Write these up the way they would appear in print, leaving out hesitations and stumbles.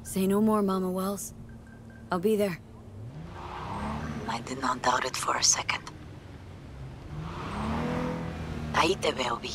Say no more, Mama Wells. I'll be there. I did not doubt it for a second. Ahí te veo, Vi.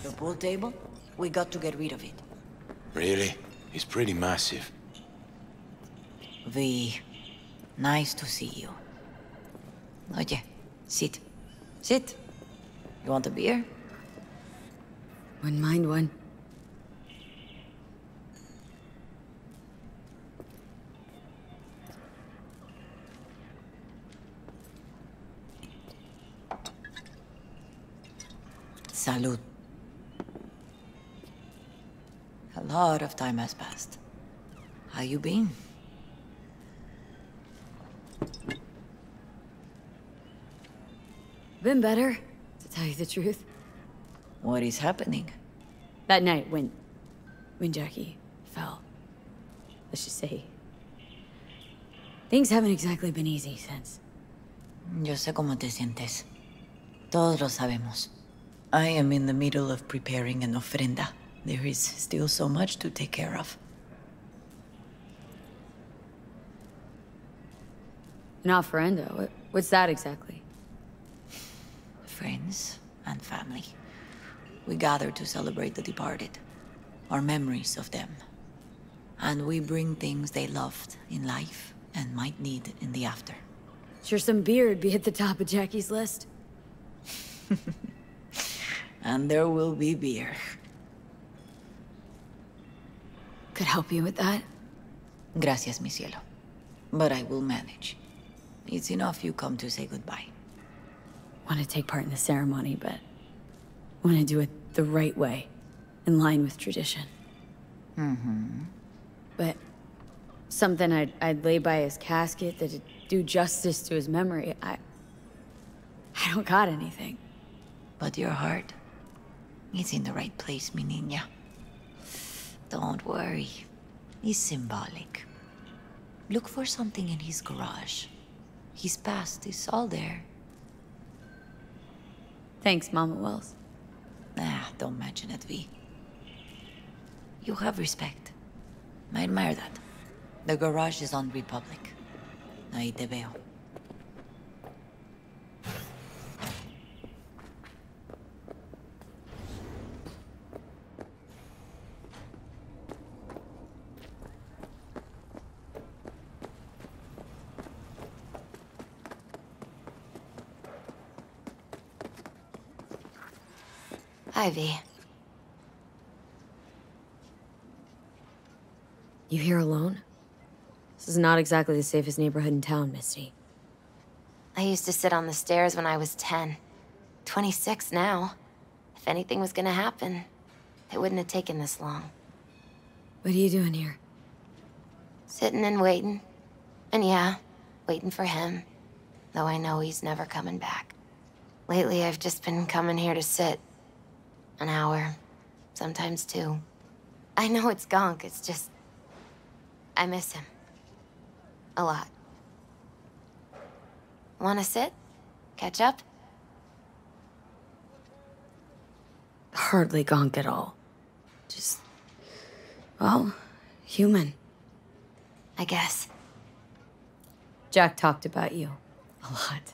The pool table? We got to get rid of it. Really? It's pretty massive. V, nice to see you. Oye, sit. Sit. You want a beer? Wouldn't mind one. Salud. A lot of time has passed. How you been? Been better, to tell you the truth. What is happening? That night when Jackie fell. Let's just say... things haven't exactly been easy since. Yo sé cómo te sientes. Todos lo sabemos. I am in the middle of preparing an ofrenda. There is still so much to take care of. An ofrenda? What's that exactly? Friends and family. We gather to celebrate the departed, our memories of them. And we bring things they loved in life and might need in the after. Sure some beer would be at the top of Jackie's list. And there will be beer. Could help you with that. Gracias, mi cielo. But I will manage. It's enough you come to say goodbye. Want to take part in the ceremony, but want to do it the right way, in line with tradition. Mm-hmm. But something I'd lay by his casket that'd do justice to his memory. I don't got anything. But your heart, it's in the right place, mi niña. Don't worry. It's symbolic. Look for something in his garage. His past is all there. Thanks, Mama Wells. Don't mention it, V. You have respect. I admire that. The garage is on Republic. Ahí te veo. Ivy. You here alone? This is not exactly the safest neighborhood in town, Misty. I used to sit on the stairs when I was 10. 26 now. If anything was gonna happen, it wouldn't have taken this long. What are you doing here? Sitting and waiting. And yeah, waiting for him. Though I know he's never coming back. Lately, I've just been coming here to sit. An hour. Sometimes 2. I know it's gonk, it's just... I miss him. A lot. Wanna sit? Catch up? Hardly gonk at all. Just... well, human. I guess. Jack talked about you. A lot.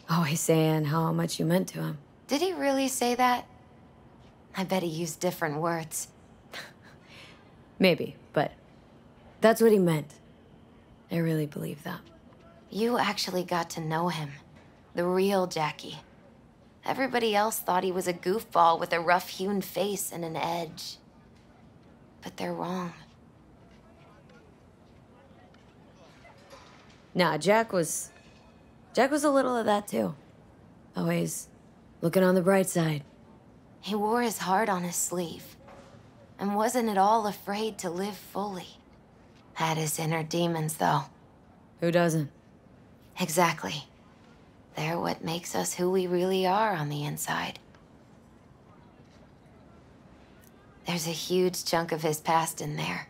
Always saying how much you meant to him. Did he really say that? I bet he used different words. Maybe, but that's what he meant. I really believe that. You actually got to know him. The real Jackie. Everybody else thought he was a goofball with a rough-hewn face and an edge. But they're wrong. Nah, Jack was a little of that too. Always looking on the bright side. He wore his heart on his sleeve. And wasn't at all afraid to live fully. Had his inner demons, though. Who doesn't? Exactly. They're what makes us who we really are on the inside. There's a huge chunk of his past in there.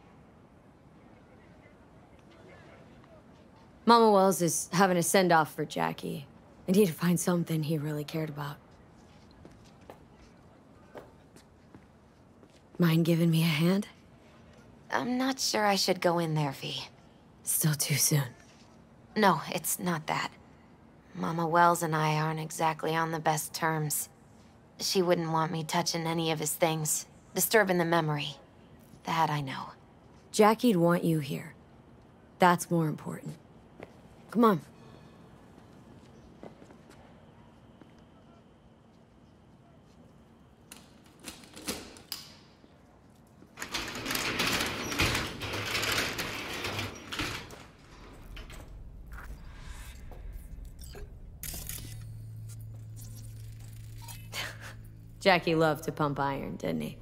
Mama Wells is having a send-off for Jackie. I need to find something he really cared about. Mind giving me a hand? I'm not sure I should go in there, V. Still too soon. No, it's not that. Mama Wells and I aren't exactly on the best terms. She wouldn't want me touching any of his things, disturbing the memory. That I know. Jackie'd want you here. That's more important. Come on. Jackie loved to pump iron, didn't he?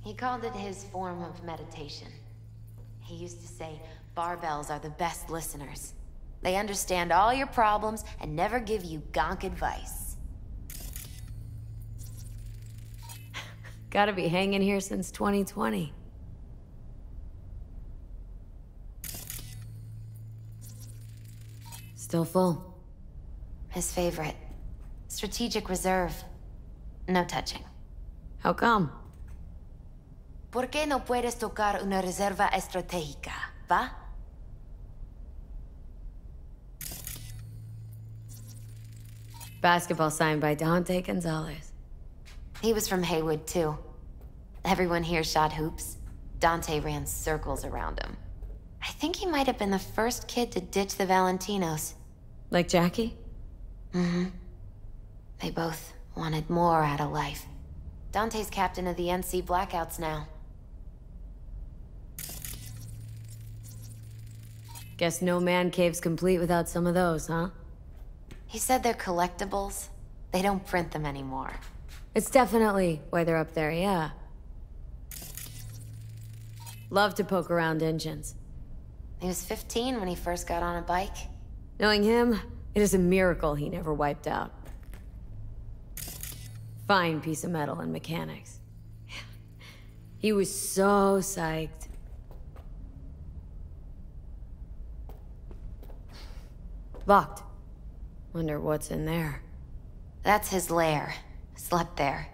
He called it his form of meditation. He used to say, barbells are the best listeners. They understand all your problems and never give you gonk advice. Gotta be hanging here since 2020. Still full. His favorite. Strategic reserve. No touching. How come? ¿Por qué no puedes tocar una reserva estratégica, va? Basketball signed by Dante Gonzalez. He was from Haywood, too. Everyone here shot hoops. Dante ran circles around him. I think he might have been the first kid to ditch the Valentinos. Like Jackie? Mm-hmm. They both wanted more out of life. Dante's captain of the NC Blackouts now. Guess no man cave's complete without some of those, huh? He said they're collectibles. They don't print them anymore. It's definitely why they're up there, yeah. Love to poke around engines. He was 15 when he first got on a bike. Knowing him, it is a miracle he never wiped out. Fine piece of metal and mechanics. He was so psyched. Locked. Wonder what's in there. That's his lair. Slept there.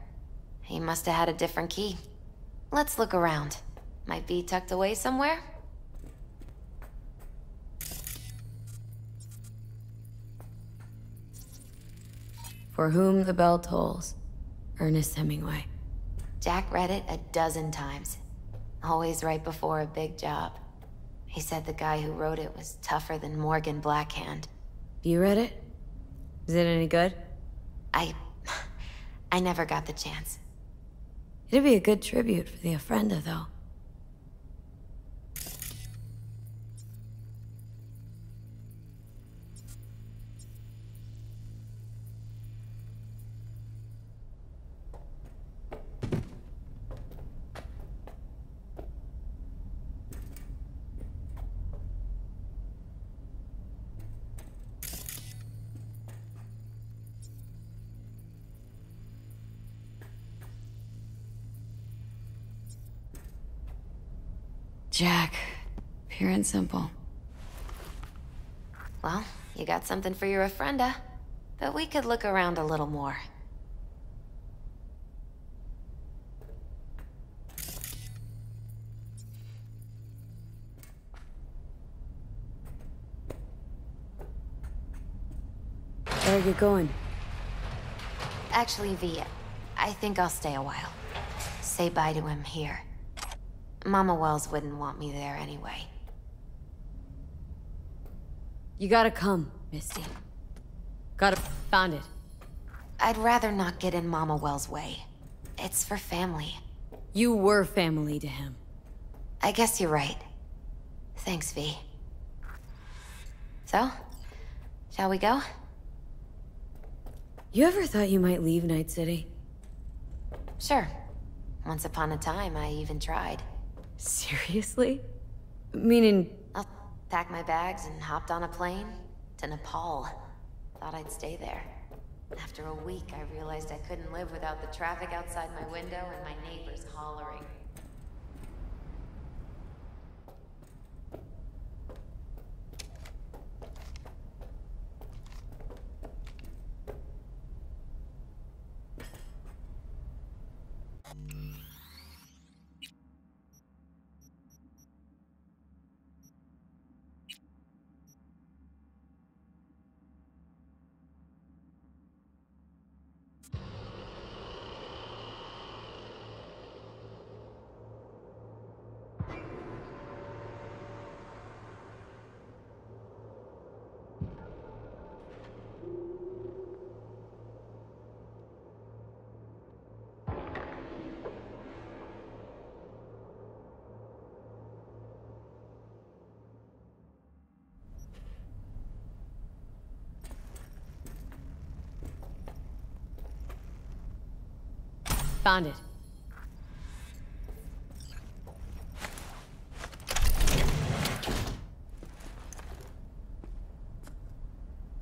He must have had a different key. Let's look around. Might be tucked away somewhere? For whom the bell tolls. Ernest Hemingway. Jack read it a dozen times. Always right before a big job. He said the guy who wrote it was tougher than Morgan Blackhand. You read it? Is it any good? I never got the chance. It'd be a good tribute for the ofrenda, though. Jack. Pure and simple. Well, you got something for your ofrenda. But we could look around a little more. Better get going. Actually, V, I think I'll stay a while. Say bye to him here. Mama Wells wouldn't want me there anyway. You gotta come, Misty. Gotta found it. I'd rather not get in Mama Wells' way. It's for family. You were family to him. I guess you're right. Thanks, V. So, shall we go? You ever thought you might leave Night City? Sure. Once upon a time, I even tried. Seriously? Meaning... I'll pack my bags and hopped on a plane to Nepal. Thought I'd stay there. After a week, I realized I couldn't live without the traffic outside my window and my neighbors hollering. Found it.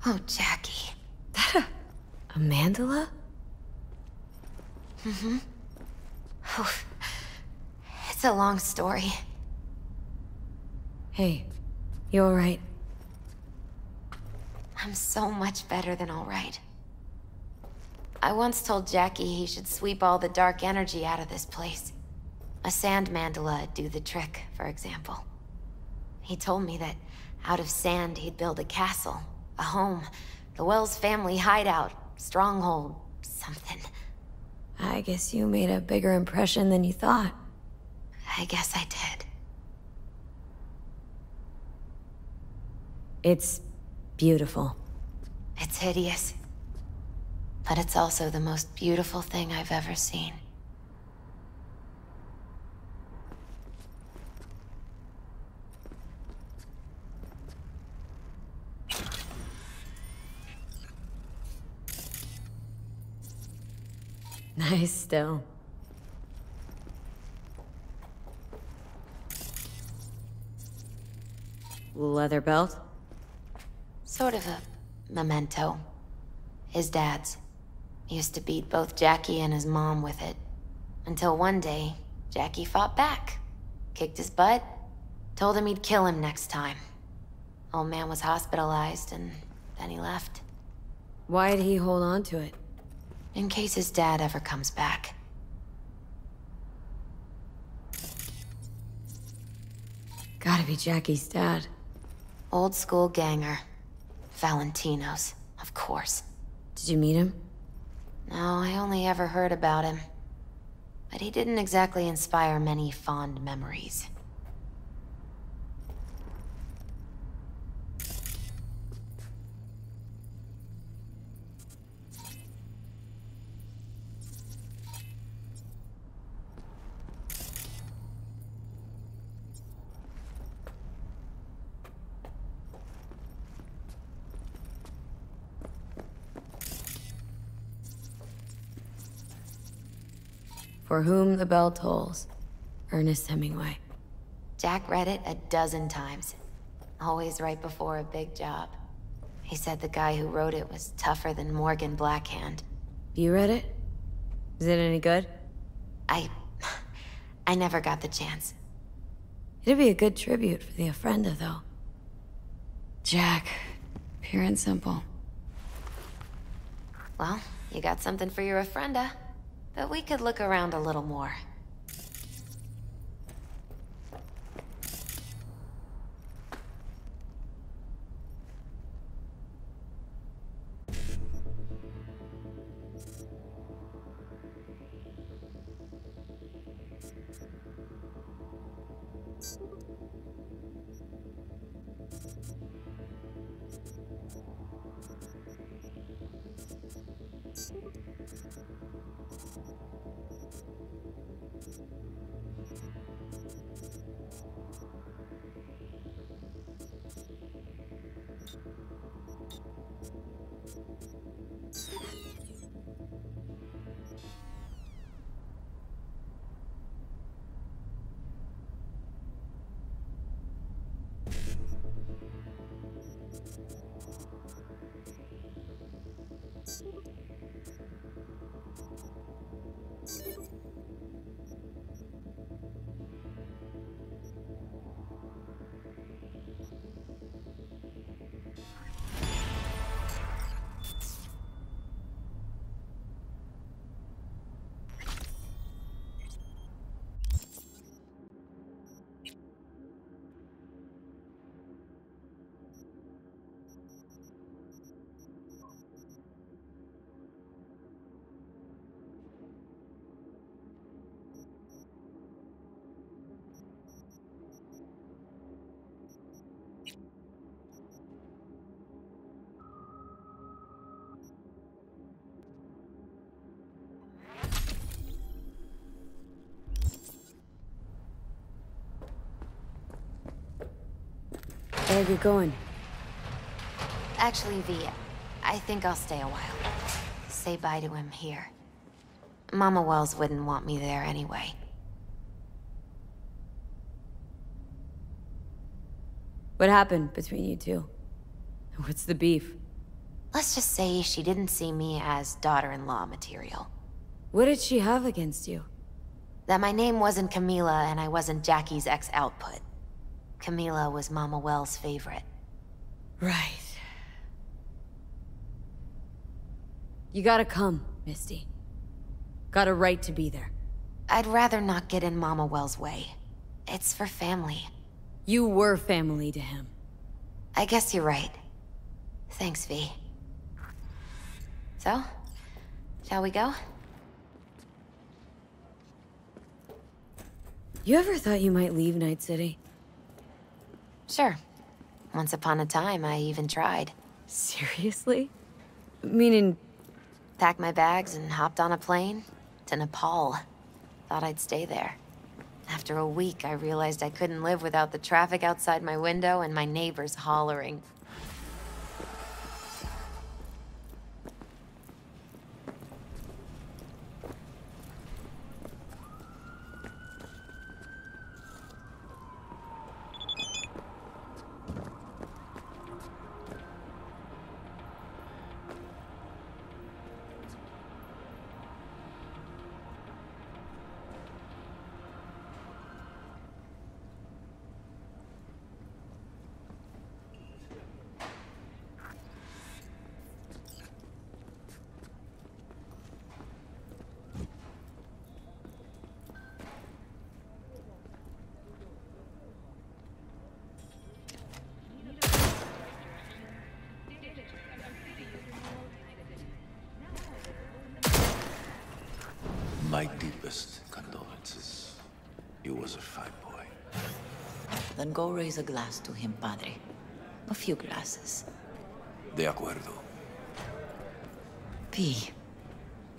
Oh, Jackie. A mandala? Mm-hmm. Oof. It's a long story. Hey, you alright? I'm so much better than alright. I once told Jackie he should sweep all the dark energy out of this place. A sand mandala'd do the trick, for example. He told me that out of sand he'd build a castle, a home, the Wells family hideout, stronghold, something. I guess you made a bigger impression than you thought. I guess I did. It's beautiful. It's hideous. But it's also the most beautiful thing I've ever seen. Nice still. Leather belt? Sort of a memento. His dad's. Used to beat both Jackie and his mom with it. Until one day, Jackie fought back. Kicked his butt. Told him he'd kill him next time. Old man was hospitalized, and then he left. Why'd he hold on to it? In case his dad ever comes back. Gotta be Jackie's dad. Old school ganger. Valentino's, of course. Did you meet him? No, I only ever heard about him. But he didn't exactly inspire many fond memories. For whom the bell tolls. Ernest Hemingway. Jack read it a dozen times. Always right before a big job. He said the guy who wrote it was tougher than Morgan Blackhand. You read it? Is it any good? I never got the chance. It'd be a good tribute for the Ofrenda, though. Jack. Pure and simple. Well, you got something for your Ofrenda. But we could look around a little more. Gotta get going. Actually, V, I think I'll stay a while. Say bye to him here. Mama Wells wouldn't want me there anyway. What happened between you two? What's the beef? Let's just say she didn't see me as daughter-in-law material. What did she have against you? That my name wasn't Camila and I wasn't Jackie's ex-output. Camila was Mama Wells' favorite. Right. You gotta come, Misty. Got a right to be there. I'd rather not get in Mama Wells' way. It's for family. You were family to him. I guess you're right. Thanks, V. So, shall we go? You ever thought you might leave Night City? Sure. Once upon a time, I even tried. Seriously? Meaning... Packed my bags and hopped on a plane to Nepal. Thought I'd stay there. After a week, I realized I couldn't live without the traffic outside my window and my neighbors hollering. My deepest condolences. He was a fine boy. Then go raise a glass to him, Padre. A few glasses. De acuerdo. P,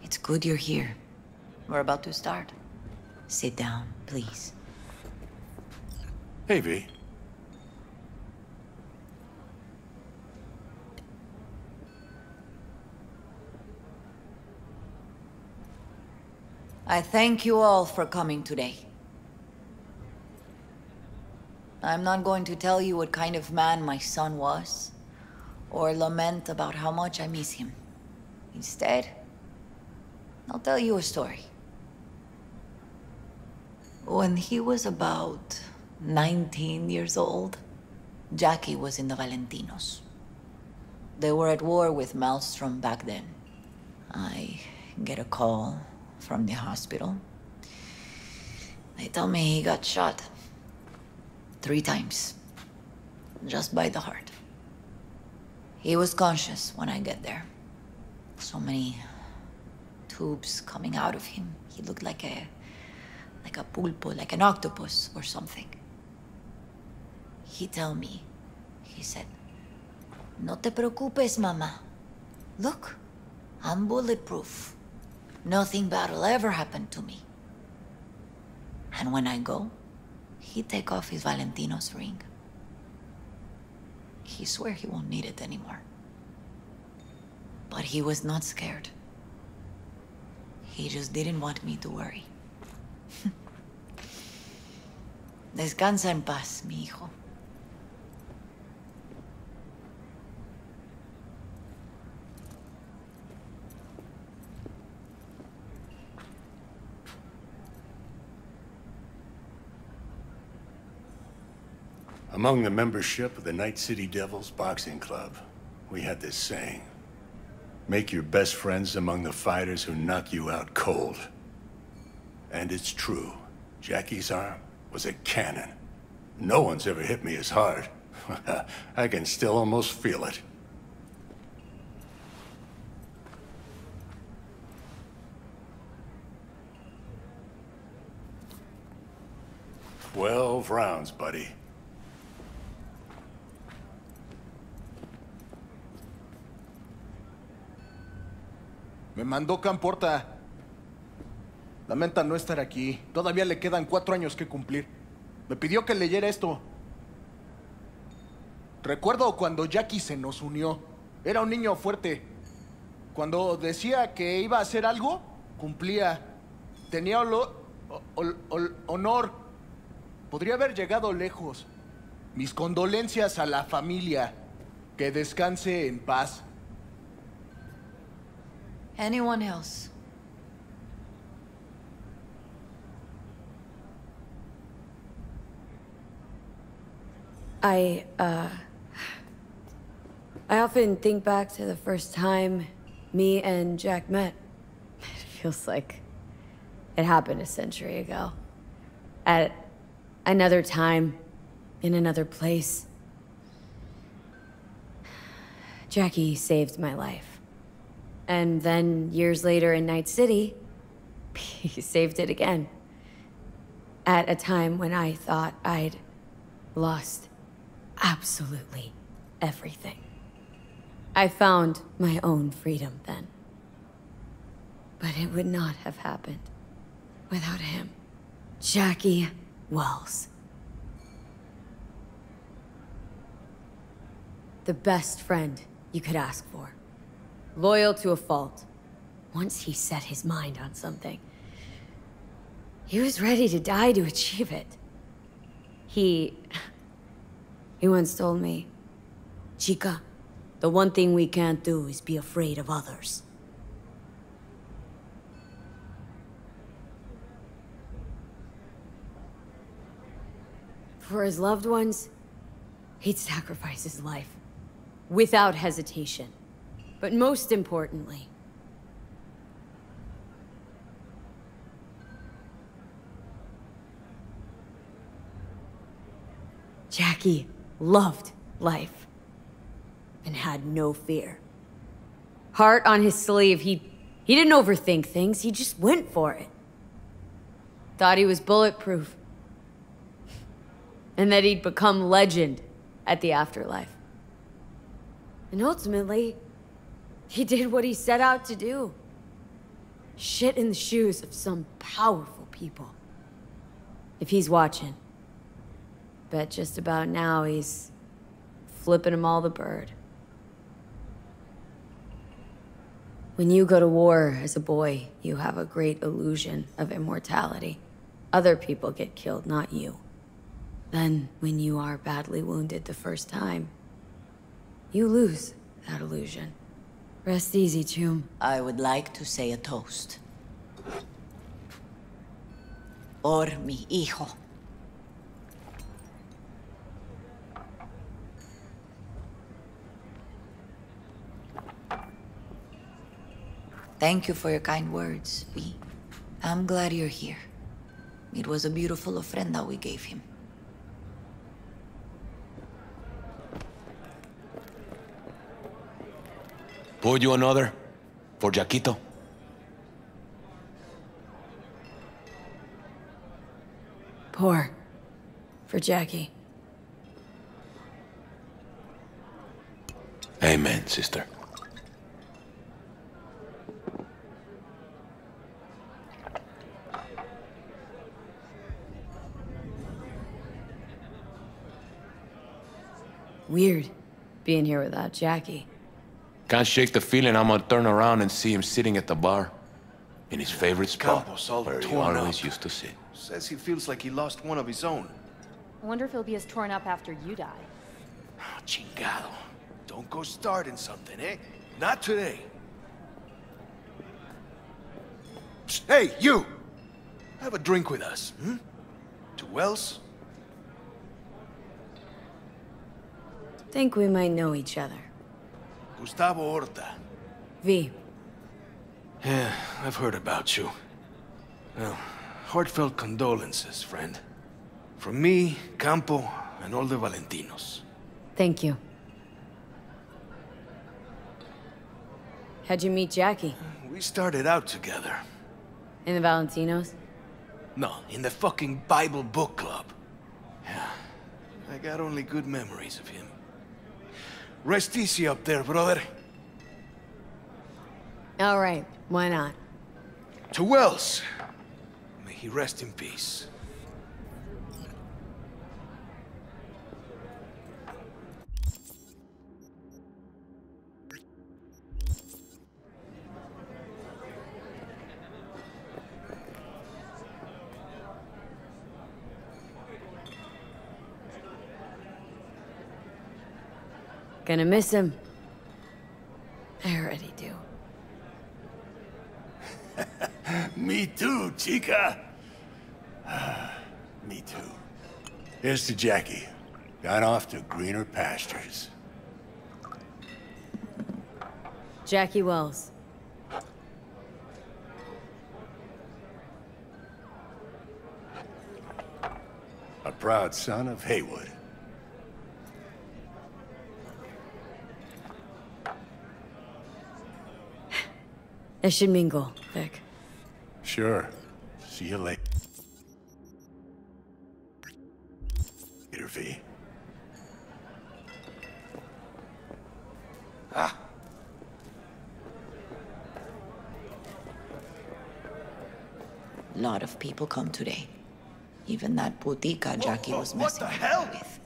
it's good you're here. We're about to start. Sit down, please. Hey, V. I thank you all for coming today. I'm not going to tell you what kind of man my son was, or lament about how much I miss him. Instead, I'll tell you a story. When he was about 19 years old, Jackie was in the Valentinos. They were at war with Maelstrom back then. I get a call from the hospital. They tell me he got shot 3 times, just by the heart. He was conscious when I get there. So many tubes coming out of him. He looked like a pulpo, like an octopus or something. He tell me, he said, "No te preocupes, mama. Look, I'm bulletproof. Nothing bad will ever happen to me." And when I go, he take off his Valentino's ring. He swear he won't need it anymore. But he was not scared. He just didn't want me to worry. Descansa en paz, mi hijo. Among the membership of the Night City Devils Boxing Club, we had this saying: make your best friends among the fighters who knock you out cold. And it's true. Jackie's arm was a cannon. No one's ever hit me as hard. I can still almost feel it. 12 rounds, buddy. Me mandó Camporta. Lamenta no estar aquí. Todavía le quedan 4 años que cumplir. Me pidió que leyera esto. Recuerdo cuando Jackie se nos unió. Era un niño fuerte. Cuando decía que iba a hacer algo, cumplía. Tenía honor. Podría haber llegado lejos. Mis condolencias a la familia. Que descanse en paz. Anyone else? I often think back to the first time me and Jack met. It feels like it happened a century ago. At another time, in another place. Jackie saved my life. And then, years later in Night City, he saved it again. At a time when I thought I'd lost absolutely everything. I found my own freedom then. But it would not have happened without him. Jackie Wells. The best friend you could ask for. Loyal to a fault. Once he set his mind on something, he was ready to die to achieve it. He once told me, "Chica, the one thing we can't do is be afraid of others." For his loved ones, he'd sacrifice his life. Without hesitation. But most importantly, Jackie loved life and had no fear. Heart on his sleeve, he didn't overthink things, he just went for it. Thought he was bulletproof. And that he'd become legend at the afterlife. And ultimately, he did what he set out to do. Shit in the shoes of some powerful people. If he's watching, bet just about now he's flipping them all the bird. When you go to war as a boy, you have a great illusion of immortality. Other people get killed, not you. Then, when you are badly wounded the first time, you lose that illusion. Rest easy, Chum. I would like to say a toast. Por mi hijo. Thank you for your kind words, V. I'm glad you're here. It was a beautiful ofrenda we gave him. Pour you another? For Jaquito? Pour. For Jackie. Amen, sister. Weird, being here without Jackie. Can't shake the feeling I'm gonna turn around and see him sitting at the bar. In his favorite spot, Campos all where he torn always up. used to sit. Says he feels like he lost one of his own. I wonder if he'll be as torn up after you die. Oh, chingado. Don't go starting something, eh? Not today. Psst, hey, you! Have a drink with us, hmm? To Wells? Think we might know each other. Gustavo Horta. V. Yeah, I've heard about you. Well, heartfelt condolences, friend. From me, Campo, and all the Valentinos. Thank you. How'd you meet Jackie? We started out together. In the Valentinos? No, in the fucking Bible book club. Yeah, I got only good memories of him. Rest easy up there, brother. All right, why not? To Wells. May he rest in peace. Gonna miss him. I already do. Me too, chica. Me too. Here's to Jackie. Gone off to greener pastures. Jackie Wells. A proud son of Haywood. I should mingle, Vic. Sure. See you later, V. Lot of people come today. Even that putica Jackie was messing with.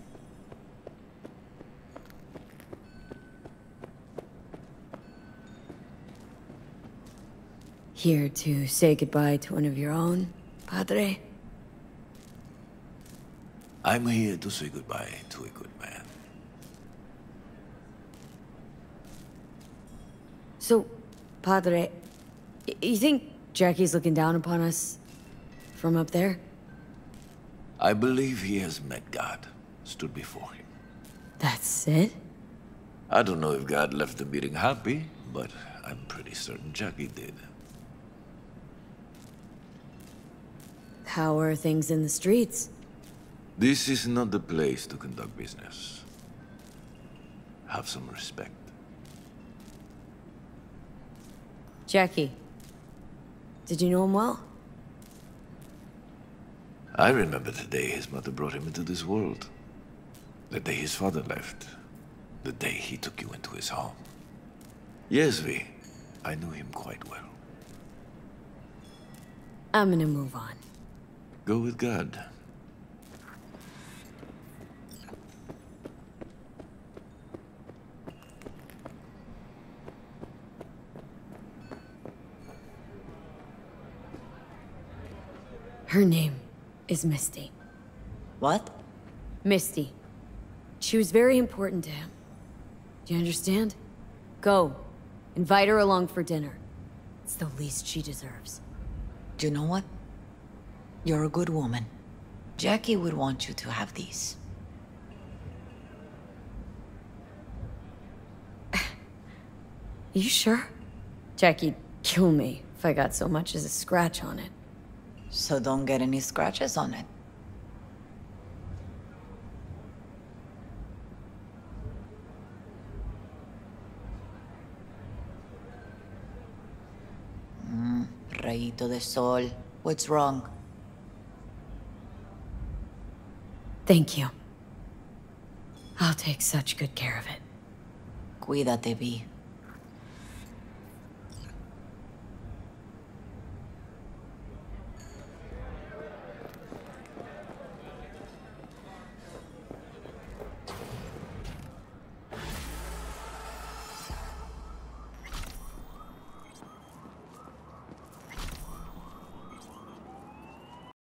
Here to say goodbye to one of your own, Padre? I'm here to say goodbye to a good man. So, Padre, you think Jackie's looking down upon us from up there? I believe he has met God, stood before him. That's it? I don't know if God left the meeting happy, but I'm pretty certain Jackie did. How are things in the streets? This is not the place to conduct business. Have some respect. Jackie, did you know him well? I remember the day his mother brought him into this world. The day his father left. The day he took you into his home. Yes, V. I knew him quite well. I'm gonna move on. Go with God. Her name is Misty. What? Misty. She was very important to him. Do you understand? Go. Invite her along for dinner. It's the least she deserves. Do you know what? You're a good woman. Jackie would want you to have these. You sure? Jackie'd kill me if I got so much as a scratch on it. So don't get any scratches on it. Rayito de sol. What's wrong? Thank you. I'll take such good care of it. Cuídate, Vi.